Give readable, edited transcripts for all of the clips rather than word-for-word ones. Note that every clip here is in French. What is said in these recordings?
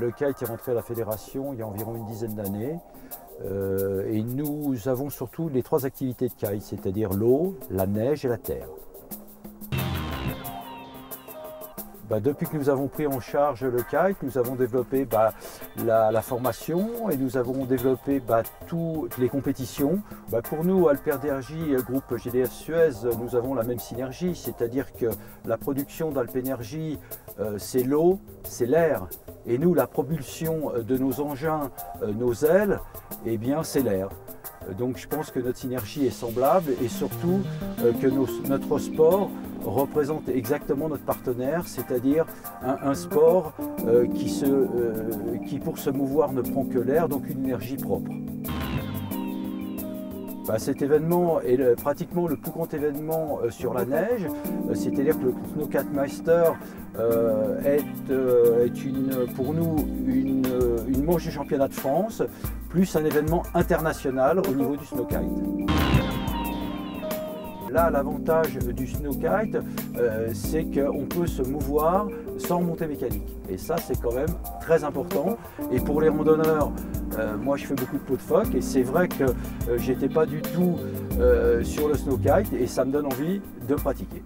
Le kite est rentré à la fédération il y a environ une dizaine d'années. Et nous avons surtout les trois activités de kite, c'est-à-dire l'eau, la neige et la terre. Depuis que nous avons pris en charge le kite, nous avons développé la formation et nous avons développé toutes les compétitions. Pour nous, Alpenergy et le groupe GDF Suez, nous avons la même synergie, c'est-à-dire que la production d'Alpenergy, c'est l'eau, c'est l'air. Et nous, la propulsion de nos engins, nos ailes, eh bien, c'est l'air. Donc je pense que notre synergie est semblable et surtout que notre sport représente exactement notre partenaire, c'est-à-dire un sport qui pour se mouvoir ne prend que l'air, donc une énergie propre. Cet événement est pratiquement le plus grand événement sur la neige, c'est-à-dire que le Snowkite Master est pour nous une manche du championnat de France, plus un événement international au niveau du snowkite. Là, l'avantage du snowkite, c'est qu'on peut se mouvoir sans remontée mécanique. Et ça, c'est quand même très important. Et pour les randonneurs, moi, je fais beaucoup de pot de phoque et c'est vrai que j'étais pas du tout sur le snowkite et ça me donne envie de pratiquer.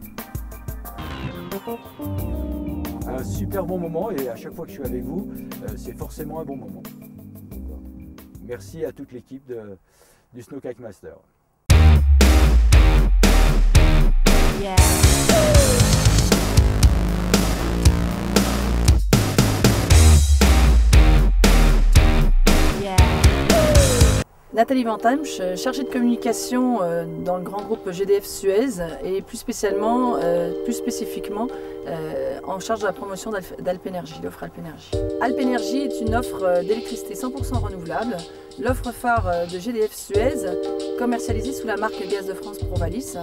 Un super bon moment et à chaque fois que je suis avec vous, c'est forcément un bon moment. Merci à toute l'équipe du Snowkite Master. Yeah. Nathalie Vantamsch, chargée de communication dans le grand groupe GDF Suez et plus spécifiquement en charge de la promotion d'Alpenergy, l'offre Alpenergy. Alpenergy est une offre d'électricité 100% renouvelable, l'offre phare de GDF Suez, commercialisée sous la marque Gaz de France Provalis,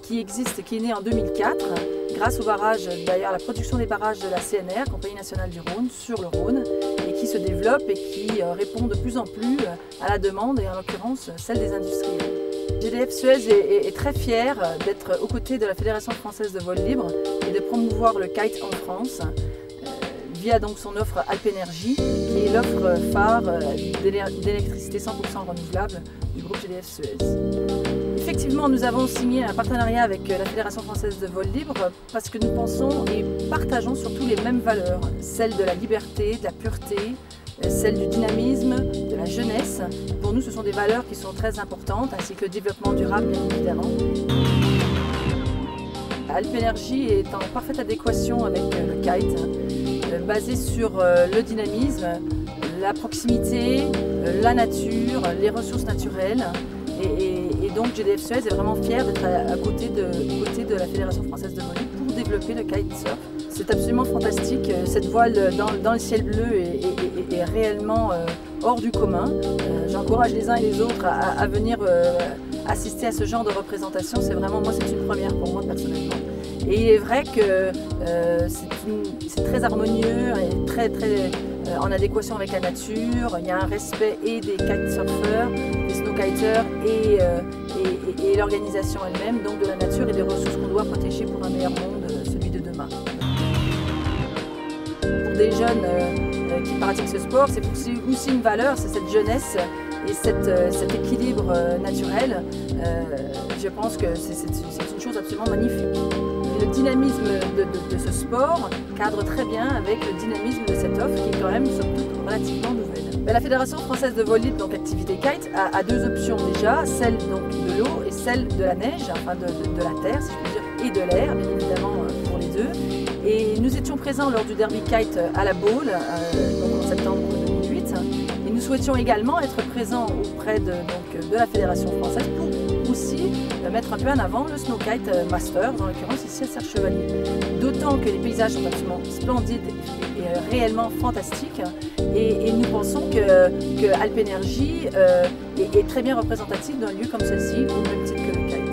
qui est née en 2004 grâce au barrage, d'ailleurs la production des barrages de la CNR, Compagnie Nationale du Rhône, sur le Rhône, et qui se développe et qui répond de plus en plus à la demande et en l'occurrence celle des industriels. GDF Suez est très fier d'être aux côtés de la Fédération française de vol libre et de promouvoir le kite en France via donc son offre Alpenergy, qui est l'offre phare d'électricité 100% renouvelable du groupe GDF Suez. Effectivement, nous avons signé un partenariat avec la Fédération française de vol libre parce que nous pensons et partageons surtout les mêmes valeurs, celles de la liberté, de la pureté, celles du dynamisme, de la jeunesse. Pour nous, ce sont des valeurs qui sont très importantes, ainsi que le développement durable, bien évidemment. Alpenergy est en parfaite adéquation avec le kite, basé sur le dynamisme, la proximité, la nature, les ressources naturelles. Et donc GDF Suez est vraiment fier d'être à côté de la Fédération française de vol libre pour développer le kitesurf. C'est absolument fantastique, cette voile dans le ciel bleu est réellement hors du commun. J'encourage les uns et les autres à venir assister à ce genre de représentation. C'est vraiment, moi, c'est une première pour moi personnellement. Et il est vrai que c'est très harmonieux et très en adéquation avec la nature. Il y a un respect et des kitesurfers, des snowkiters et l'organisation elle-même, donc de la nature et des ressources qu'on doit protéger pour un meilleur monde, celui de demain. Pour des jeunes qui pratiquent ce sport, c'est aussi une valeur, c'est cette jeunesse et cet équilibre naturel. Je pense que c'est une chose absolument magnifique. Le dynamisme de ce sport cadre très bien avec le dynamisme de cette offre qui est quand même somme toute relativement nouvelle. La Fédération française de vol libre, donc activité kite, a deux options déjà, celle donc de l'eau et celle de la neige, enfin de la terre si je puis dire, et de l'air bien évidemment pour les deux. Et nous étions présents lors du Derby Kite à la Baule en septembre 2008 et nous souhaitions également être présents auprès de la Fédération française pour aussi mettre un peu en avant le Snowkite Master, en l'occurrence ici à Serre-Chevalier. D'autant que les paysages sont absolument splendides et réellement fantastiques. Et nous pensons que Alpenergy est très bien représentatif d'un lieu comme celle-ci, au même titre que le kite.